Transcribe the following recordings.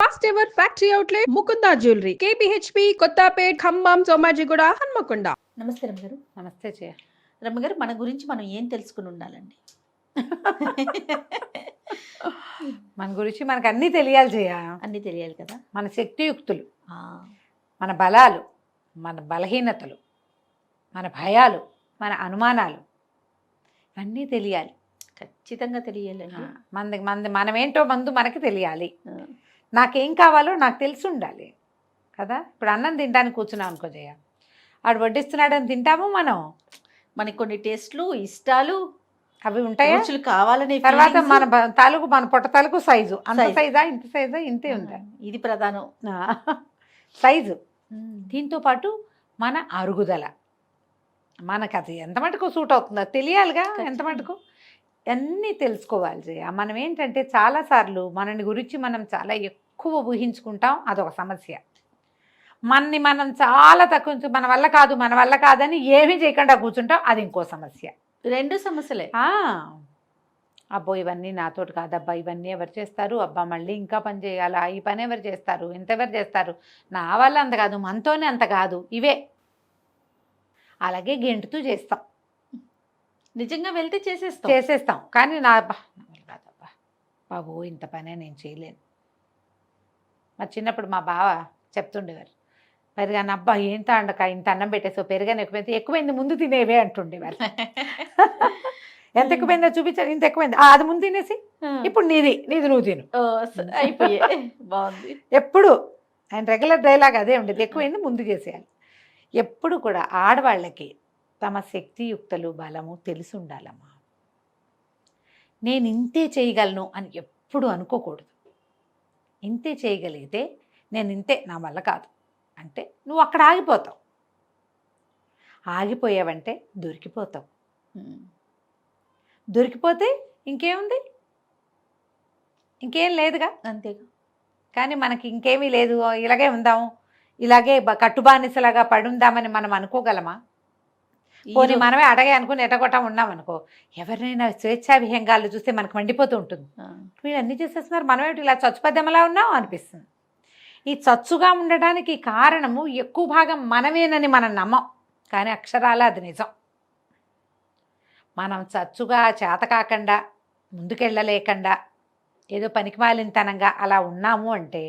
First ever factory outlet Mukunda jewellery KPHB Kothapet Khammam Somajiguda Hanamkonda. నమస్తే రమ్మగారు. నమస్తే జయ. రమ్మగారు, మన గురించి మనం ఏం తెలుసుకుని ఉండాలండి? మన గురించి మనకు అన్నీ తెలియాలి జయ. అన్నీ తెలియాలి కదా. మన శక్తియుక్తులు, ఆ, మన బలాలు, మన బలహీనతలు, మన భయాలు, మన అనుమానాలు అన్నీ తెలియాలి. ఖచ్చితంగా తెలియాలండి. మనమేంటో మనకి తెలియాలి. ఆ, నాకేం కావాలో నాకు తెలిసి ఉండాలి కదా. ఇప్పుడు అన్నం తినడానికి కూర్చున్నాం అనుకో జయ, ఆడు వడ్డిస్తున్నాడని తింటాము మనం. మనకి కొన్ని టేస్ట్లు, ఇష్టాలు, అవి ఉంటాయా? రుచులు కావాలనే తర్వాత feelings. మన పొట్ట తాలూకు సైజు, అంత Size. సైజా ఇంత సైజా ఇంతే ఉందా ఇది ప్రధానం. సైజు. దీంతో పాటు మన అరుగుదల, మనకు అది ఎంత మటుకు సూట్ అవుతుందో తెలియాలిగా. ఎంత మటుకు అన్నీ తెలుసుకోవాలి జయ. మనం ఏంటంటే చాలాసార్లు మనని గురించి మనం చాలా ఎక్కువ ఊహించుకుంటాం, అదొక సమస్య. మనం చాలా తక్కువ, మన వల్ల కాదని ఏమీ చేయకుండా కూర్చుంటాం, అది ఇంకో సమస్య. రెండు సమస్యలే. అబ్బో ఇవన్నీ నాతోటి కాదబ్బా, ఇవన్నీ ఎవరు చేస్తారు, అబ్బా మళ్ళీ ఇంకా పని చేయాలా, ఈ పని ఎవరు చేస్తారు, ఇంతెవరు చేస్తారు, నా వల్ల అంత కాదు, మనతోనే అంత కాదు, ఇవే. అలాగే గెంటుతూ చేస్తాం, నిజంగా వెళ్తే చేసేస్తాం. కానీ నా వల్ల కాదబ్బా, బాబు ఇంత పనే నేను చేయలేను. మా చిన్నప్పుడు మా బావ చెప్తుండేవారు, పెరుగాను అబ్బా ఏంత అండక ఇంత అన్నం పెట్టేసావు, పెరుగాను ఎక్కువైంది ముందు తినేవే అంటుండేవారు. ఎంత ఎక్కువైందో చూపించారు, ఇంత ఎక్కువైంది, అది ముందు తినేసి ఇప్పుడు నీది నువ్వు తిను. అయిపోయే బాగుంది. ఎప్పుడు ఆయన రెగ్యులర్ డైలాగ్ అదే ఉండేది, ఎక్కువైంది ముందు చేసేయాలి. ఎప్పుడు కూడా ఆడవాళ్ళకి తమ శక్తియుక్తలు, బలము తెలిసి ఉండాలమ్మా. నేను ఇంతే చేయగలను అని ఎప్పుడు అనుకోకూడదు. ఇంతే చేయగలిగితే నేను ఇంతే, నా వల్ల కాదు అంటే నువ్వు అక్కడ ఆగిపోతావు. ఆగిపోయావంటే దొరికిపోతావు. దొరికిపోతే ఇంకేముంది, ఇంకేం లేదుగా. అంతేగా. కానీ మనకి ఇంకేమీ లేదు, ఇలాగే ఉందాము, ఇలాగే కట్టుబానిసలాగా పడుందామని మనం అనుకోగలమా? పోనీ మనమే అడగే అనుకుని ఎటగొట్టం ఉన్నామనుకో, ఎవరినైనా స్వేచ్ఛా విహంగాలు చూస్తే మనకు మండిపోతూ ఉంటుంది. వీళ్ళు అన్నీ చేసేస్తున్నారు, మనమేమిటి ఇలా చచ్చుపద్దెమలా ఉన్నాం అనిపిస్తుంది. ఈ చచ్చుగా ఉండడానికి కారణము ఎక్కువ భాగం మనమేనని మనం నమ్మం, కానీ అక్షరాల అది నిజం. మనం చచ్చుగా చేతకాకుండా, ముందుకెళ్ళలేకుండా, ఏదో పనికిమాలినతనంగా అలా ఉన్నాము అంటే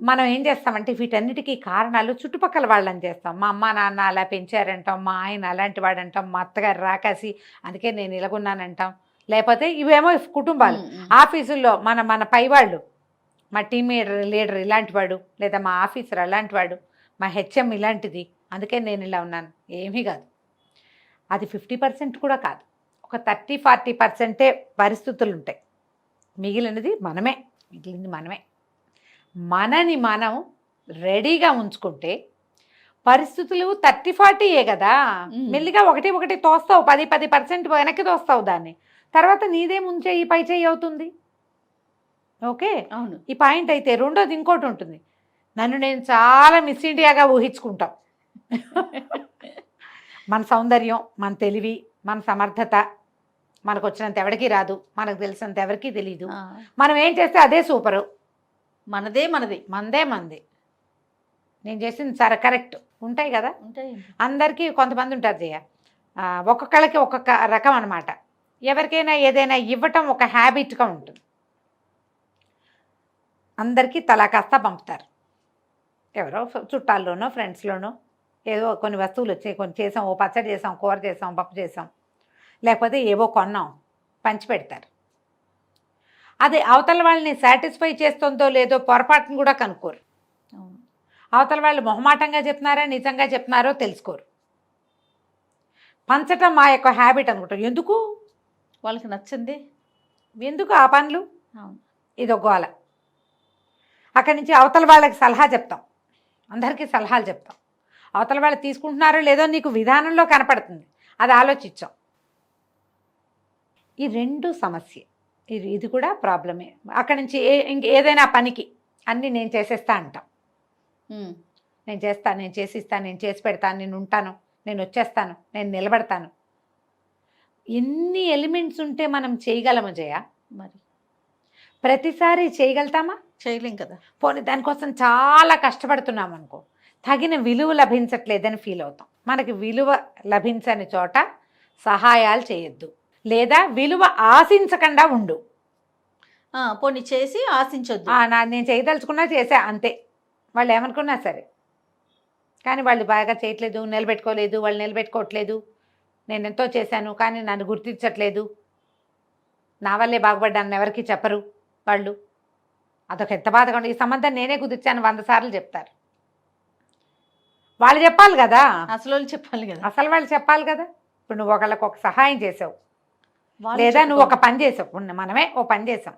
మనం ఏం చేస్తామంటే వీటన్నిటికీ కారణాలు చుట్టుపక్కల వాళ్ళని చేస్తాం. మా అమ్మ నాన్న అలా పెంచారంటాం, మా ఆయన అలాంటి వాడంటాం, మా అత్తగారు రాకాసి అందుకే నేను ఇలాగున్నానంటాం. లేకపోతే ఇవేమో కుటుంబాలు, ఆఫీసుల్లో మన పైవాళ్ళు, మా టీమ్ లీడర్ ఇలాంటి వాడు, లేదా మా ఆఫీసర్ అలాంటి వాడు, మా హెచ్ఎం ఇలాంటిది, అందుకే నేను ఇలా ఉన్నాను. ఏమీ కాదు, అది 50% కూడా కాదు. ఒక 30-40% పరిస్థితులు ఉంటాయి, మిగిలినది మనమే. మనని మనం రెడీగా ఉంచుకుంటే పరిస్థితులు 30-40 కదా. మెల్లిగా ఒకటి తోస్తావు, 10% వెనక్కి తోస్తావు దాన్ని. తర్వాత నీదే ముంచే ఈ పై చేయి అవుతుంది. ఓకే, అవును. ఈ పాయింట్ అయితే రెండోది ఇంకోటి ఉంటుంది. నన్ను నేను చాలా మిస్ ఇండియాగా ఊహించుకుంటాం. మన సౌందర్యం, మన తెలివి, మన సమర్థత మనకు వచ్చినంత ఎవరికీ రాదు, మనకు తెలిసినంత ఎవరికీ తెలియదు. మనం ఏం చేస్తే అదే సూపరు, మనదే మందే. నేను చేసింది సరే కరెక్ట్ ఉంటాయి కదా. ఉంటాయి. అందరికీ కొంతమంది ఉంటారు జయ, ఒక్కొక్కళ్ళకి ఒక్కొక్క రకం అనమాట. ఎవరికైనా ఏదైనా ఇవ్వటం ఒక హ్యాబిట్గా ఉంటుంది. అందరికీ తలా కాస్త పంపుతారు. ఎవరో చుట్టాల్లోనో ఫ్రెండ్స్లోనో ఏదో కొన్ని వస్తువులు వచ్చాయి, కొన్ని చేసాం, ఓ పచ్చడి చేసాం, కూర చేసాం, పప్పు చేసాం, లేకపోతే ఏవో కొన్నాం, పంచి పెడతారు. అది అవతల వాళ్ళని సాటిస్ఫై చేస్తుందో లేదో పొరపాటును కూడా కనుక్కోరు. అవతల వాళ్ళు మొహమాటంగా చెప్తున్నారా నిజంగా చెప్తున్నారో తెలుసుకోరు. పంచటం మా యొక్క హ్యాబిట్ అనుకుంటారు. ఎందుకు వాళ్ళకి నచ్చింది, ఎందుకు ఆ పనులు, ఇదో గోల. అక్కడి నుంచి అవతల వాళ్ళకి సలహా చెప్తాం, అందరికీ సలహాలు చెప్తాం. అవతల వాళ్ళు తీసుకుంటున్నారో లేదో నీకు విధానంలో కనపడుతుంది, అది ఆలోచించాం. ఈ రెండు సమస్య, ఇది కూడా ప్రాబ్లమే. అక్కడి నుంచి ఏదైనా పనికి అన్నీ నేను చేసేస్తా అంటాం. నేను చేస్తాను, నేను చేసిస్తాను, నేను చేసి పెడతాను, నేను ఉంటాను, నేను వచ్చేస్తాను, నేను నిలబడతాను. ఎన్ని ఎలిమెంట్స్ ఉంటే మనం చేయగలము జయ. మరి ప్రతిసారి చేయగలుగుతామా? చేయలేం కదా. పోనీ దానికోసం చాలా కష్టపడుతున్నాం అనుకో, తగిన విలువ లభించట్లేదని ఫీల్ అవుతాం. మనకి విలువ లభించని చోట సహాయాలు చేయొద్దు, లేదా విలువ ఆశించకుండా ఉండు. పోనీ చేసి ఆశించొద్దు. నేను చేయదలుచుకున్నా చేసా అంతే, వాళ్ళు ఏమనుకున్నా సరే. కానీ వాళ్ళు బాగా చేయట్లేదు, నిలబెట్టుకోలేదు, వాళ్ళు నిలబెట్టుకోవట్లేదు. నేను ఎంతో చేశాను కానీ నన్ను గుర్తించట్లేదు, నా వల్లే బాగుపడ్డాను ఎవరికి చెప్పరు వాళ్ళు. అదొక ఎంత బాధగా ఉంది. ఈ సంబంధం నేనే కుదిర్చాను 100 సార్లు చెప్తారు. వాళ్ళు చెప్పాలి కదా, అసలు చెప్పాలి కదా. అసలు వాళ్ళు చెప్పాలి కదా. ఇప్పుడు నువ్వు ఒకళ్ళకి ఒక సహాయం చేసావు, వాళ్ళు లేదా నువ్వు ఒక చెప్పుకోవాలి. పని చేసావు, మనమే ఓ పని చేసాం,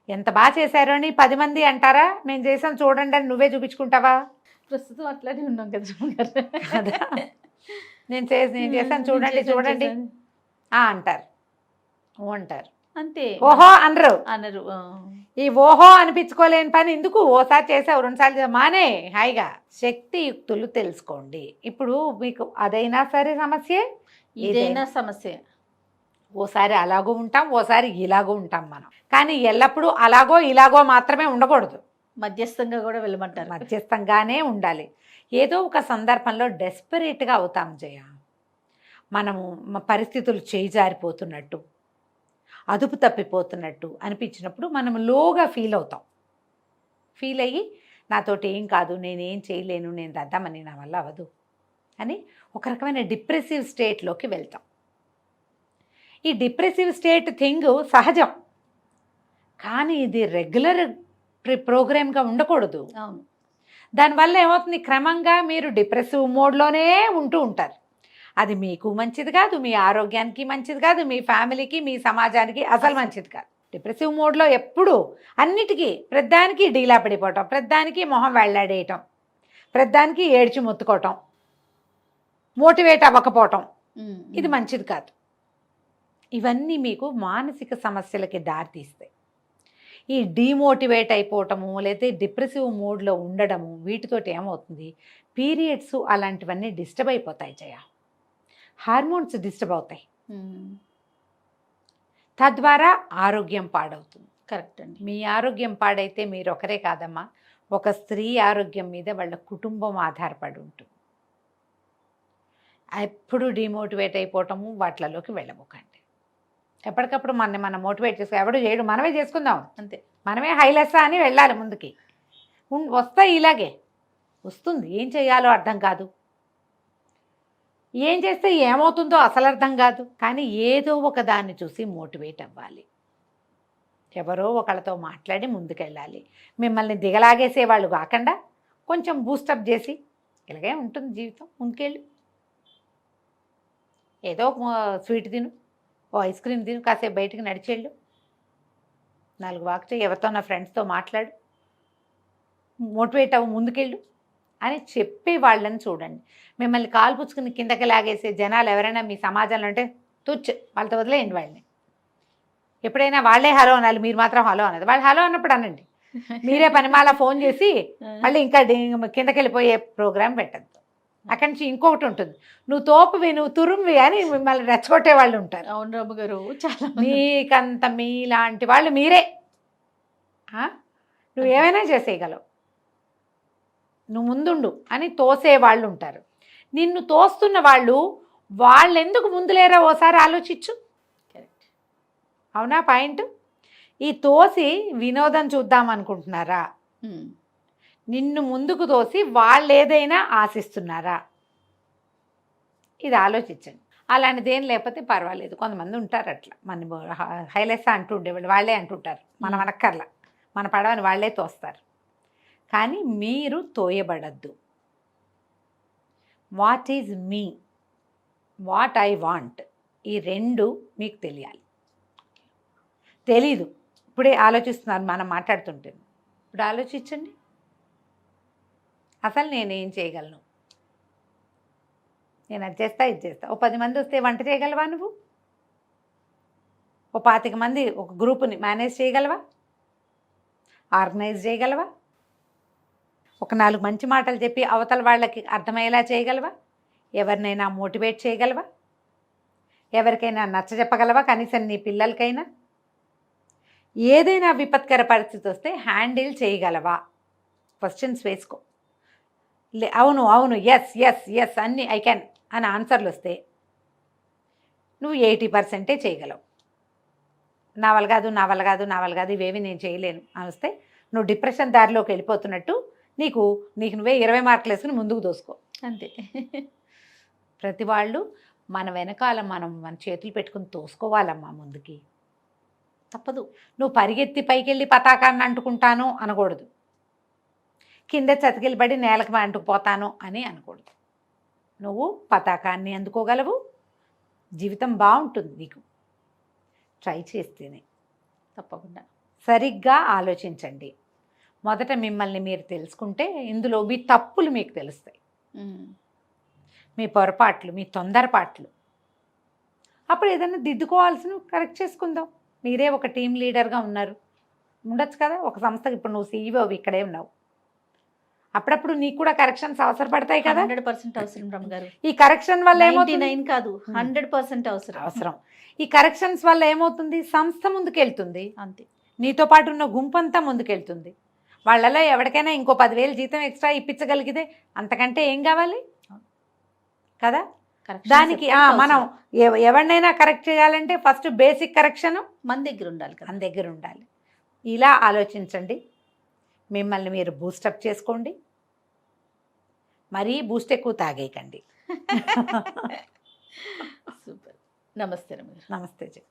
ఎంత బాగా చేశారు అని 10 మంది అంటారా? మేము చేసాం చూడండి అని నువ్వే చూపించుకుంటావా? ప్రస్తుతం అట్లానే ఉన్నాం కదా సుమగారు. కదా, నేను చేశాను చూడండి చూడండి అంటారు, ఓ అంటారు, అంతే. ఓహో అనరు. అనరు. ఈ ఓహో అనిపించుకోలేని పని ఎందుకు? ఓసారి చేసావు 2 సార్లు మానే హాయిగా. శక్తియుక్తులు తెలుసుకోండి. ఇప్పుడు మీకు అదైనా సరే సమస్యే, ఇదైనా సమస్య. ఓసారి అలాగో ఉంటాం, ఓసారి ఇలాగో ఉంటాం మనం. కానీ ఎల్లప్పుడూ అలాగో ఇలాగో మాత్రమే ఉండకూడదు, మధ్యస్థంగా కూడా వెళ్ళమంటారు. మధ్యస్థంగానే ఉండాలి. ఏదో ఒక సందర్భంలో డెస్పరేట్గా అవుతాం జయ, మనము పరిస్థితులు చేయి జారిపోతున్నట్టు, అదుపు తప్పిపోతున్నట్టు అనిపించినప్పుడు మనం లోగా ఫీల్ అవుతాం. ఫీల్ అయ్యి నాతోటి ఏం కాదు, నేనేం చేయలేను, నేను దద్దామని, నా వల్ల అవ్వదు అని ఒక రకమైన డిప్రెసివ్ స్టేట్లోకి వెళ్తాం. ఈ డిప్రెసివ్ స్టేట్ థింగ్ సహజం, కానీ ఇది రెగ్యులర్ ప్రోగ్రామ్గా ఉండకూడదు. అవును. దానివల్ల ఏమవుతుంది, క్రమంగా మీరు డిప్రెసివ్ మోడ్లోనే ఉంటూ ఉంటారు. అది మీకు మంచిది కాదు, మీ ఆరోగ్యానికి మంచిది కాదు, మీ ఫ్యామిలీకి, మీ సమాజానికి అసలు మంచిది కాదు. డిప్రెసివ్ మోడ్లో ఎప్పుడు అన్నిటికీ ప్రతిదానికి డీలా పడిపోవటం, ప్రతిదానికి మొహం వెళ్ళాడేయటం, ప్రతిదానికి ఏడ్చి మొత్తుకోవటం, మోటివేట్ అవ్వకపోవటం, ఇది మంచిది కాదు. ఇవన్నీ మీకు మానసిక సమస్యలకి దారితీస్తాయి. ఈ డీమోటివేట్ అయిపోవటము, లేదా డిప్రెసివ్ మోడ్లో ఉండడము, వీటితోటి ఏమవుతుంది, పీరియడ్స్ అలాంటివన్నీ డిస్టర్బ్ అయిపోతాయి జయ, హార్మోన్స్ డిస్టర్బ్ అవుతాయి, తద్వారా ఆరోగ్యం పాడవుతుంది. కరెక్ట్ అండి. మీ ఆరోగ్యం పాడైతే మీరు ఒకరే కాదమ్మా, ఒక స్త్రీ ఆరోగ్యం మీద వాళ్ళ కుటుంబం ఆధారపడి ఉంటుంది. ఎప్పుడు డిమోటివేట్ అయిపోవటము వాటిలోకి వెళ్ళబోకండి. ఎప్పటికప్పుడు మనం మోటివేట్ చేసుకో, ఎవడు చేయడు, మనమే చేసుకుందాం అంతే, మనమే హైలెస్సా అని వెళ్ళాలి ముందుకి. వస్తాయి, ఇలాగే వస్తుంది. ఏం చేయాలో అర్థం కాదు, ఏం చేస్తే ఏమవుతుందో అసలు అర్థం కాదు. కానీ ఏదో ఒక దాన్ని చూసి మోటివేట్ అవ్వాలి, ఎవరో ఒకళ్ళతో మాట్లాడి ముందుకెళ్ళాలి. మిమ్మల్ని దిగలాగేసేవాళ్ళు కాకుండా కొంచెం బూస్టప్ చేసి, ఇలాగే ఉంటుంది జీవితం, ముందుకెళ్ళు, ఏదో స్వీట్ తిను, ఓ ఐస్ క్రీమ్ తిను, కాసేపు బయటికి నడిచేళ్ళు, 4 వాక్ చేయి, ఎవరితో నా ఫ్రెండ్స్తో మాట్లాడు, మోటివేట్ అవ్వు, ముందుకెళ్ళు అని చెప్పే వాళ్ళని చూడండి. మిమ్మల్ని కాలు పుచ్చుకుని కిందకి లాగేసే జనాలు ఎవరైనా మీ సమాజంలో ఉంటే తుచ్చు, వాళ్ళతో వదిలేయండి వాళ్ళని. ఎప్పుడైనా వాళ్ళే హలో అనాలి, మీరు మాత్రం హలో అన్నది. వాళ్ళు హలో అన్నప్పుడు అనండి, మీరే పనిమాల ఫోన్ చేసి మళ్ళీ ఇంకా కిందకి వెళ్ళిపోయే ప్రోగ్రాం పెట్టద్దు. అక్కడి నుంచి ఇంకొకటి ఉంటుంది, నువ్వు తోపువి, నువ్వు తురుమువి అని మిమ్మల్ని రెచ్చగొట్టే వాళ్ళు ఉంటారు. అవును రాము గారు, చాలా మీకంత మీలాంటి వాళ్ళు మీరే. నువ్వు ఏమైనా చేసేయగలవు, నువ్వు ముందుండు అని తోసే వాళ్ళు ఉంటారు. నిన్ను తోస్తున్న వాళ్ళు ఎందుకు ముందులేరా ఓసారి ఆలోచించు. కరెక్ట్. అవునా పాయింట్? ఈ తోసి వినోదం చూద్దాం అనుకుంటున్నారా? నిన్ను ముందుకు తోసి వాళ్ళు ఏదైనా ఆశిస్తున్నారా? ఇది ఆలోచించండి. అలాంటిది ఏం లేకపోతే పర్వాలేదు, కొంతమంది ఉంటారు అట్లా, మన హైలెస్ అంటుండేవాళ్ళు వాళ్ళే అంటుంటారు, మనం అనక్కర్లా, మన పడవని వాళ్ళే తోస్తారు. కానీ మీరు తోయబడద్దు. What is me, what I want, ఈ 2 మీకు తెలియాలి. తెలీదు, ఇప్పుడే ఆలోచిస్తున్నారు మనం మాట్లాడుతుంటే. ఇప్పుడు ఆలోచించండి, అసలు నేనేం చేయగలను, నేను అది చేస్తా ఇది చేస్తా. ఓ 10 మంది వస్తే వంట చేయగలవా నువ్వు? ఓ 25 మంది ఒక గ్రూపుని మేనేజ్ చేయగలవా? ఆర్గనైజ్ చేయగలవా? ఒక 4 మంచి మాటలు చెప్పి అవతల వాళ్ళకి అర్థమయ్యేలా చేయగలవా? ఎవరినైనా మోటివేట్ చేయగలవా? ఎవరికైనా నచ్చజెప్పగలవా? కనీసం నీ పిల్లలకైనా ఏదైనా విపత్కర పరిస్థితి వస్తే హ్యాండిల్ చేయగలవా క్వశ్చన్స్ వేసుకో. అవును అవును ఎస్ ఎస్ ఎస్ అన్నీ ఐ క్యాన్ అని ఆన్సర్లు వస్తే నువ్వు 80% చేయగలవు. నా వల్ల కాదు నా వల్ల కాదు నా వల్ల కాదు ఇవేవి నేను చేయలేను అని వస్తే నువ్వు డిప్రెషన్ దారిలోకి వెళ్ళిపోతున్నట్టు నీకు నువ్వే 20 మార్కులు వేసుకుని ముందుకు దోసుకో. అంతే. ప్రతి వాళ్ళు మన వెనకాల మన చేతులు పెట్టుకుని తోసుకోవాలమ్మా ముందుకి. తప్పదు. నువ్వు పరిగెత్తి పైకెళ్ళి పతాకాన్ని అంటుకుంటాను అనకూడదు, కింద చతికిలబడి నేలకు అంటుకుపోతాను అని అనకూడదు. నువ్వు పతాకాన్ని అందుకోగలవు, జీవితం బాగుంటుంది నీకు ట్రై చేస్తేనే. తప్పకుండా. సరిగ్గా ఆలోచించండి. మొదట మిమ్మల్ని మీరు తెలుసుకుంటే ఇందులో మీ తప్పులు మీకు తెలుస్తాయి, మీ పొరపాట్లు, మీ తొందరపాట్లు. అప్పుడు ఏదైనా దిద్దుకోవాల్సిన కరెక్ట్ చేసుకుందాం. మీరే ఒక టీం లీడర్గా ఉండొచ్చు కదా ఒక సంస్థకి. ఇప్పుడు నువ్వు CEO ఇక్కడే ఉన్నావు, అప్పుడప్పుడు నీకు కూడా కరెక్షన్స్ అవసరపడతాయి కదా. 100% అవసరం రమ్మగారు. ఈ కరెక్షన్ వల్ల 99 కాదు 100% అవసరం. ఈ కరెక్షన్స్ వల్ల ఏమవుతుంది, సంస్థ ముందుకెళ్తుంది, అంతే. నీతో పాటు ఉన్న గుంపంతా ముందుకెళ్తుంది. వాళ్ళలో ఎవరికైనా ఇంకో 10,000 జీతం ఎక్స్ట్రా ఇప్పించగలిగితే అంతకంటే ఏం కావాలి కదా. దానికి మనం ఎవరినైనా కరెక్ట్ చేయాలంటే ఫస్ట్ బేసిక్ కరెక్షన్ మన దగ్గర ఉండాలి కదా. మన దగ్గర ఉండాలి. ఇలా ఆలోచించండి, మిమ్మల్ని మీరు బూస్టప్ చేసుకోండి, మరీ బూస్ట్ ఎక్కువ తాగేయకండి. సూపర్. నమస్తే రమ్మగారు. నమస్తే జీ.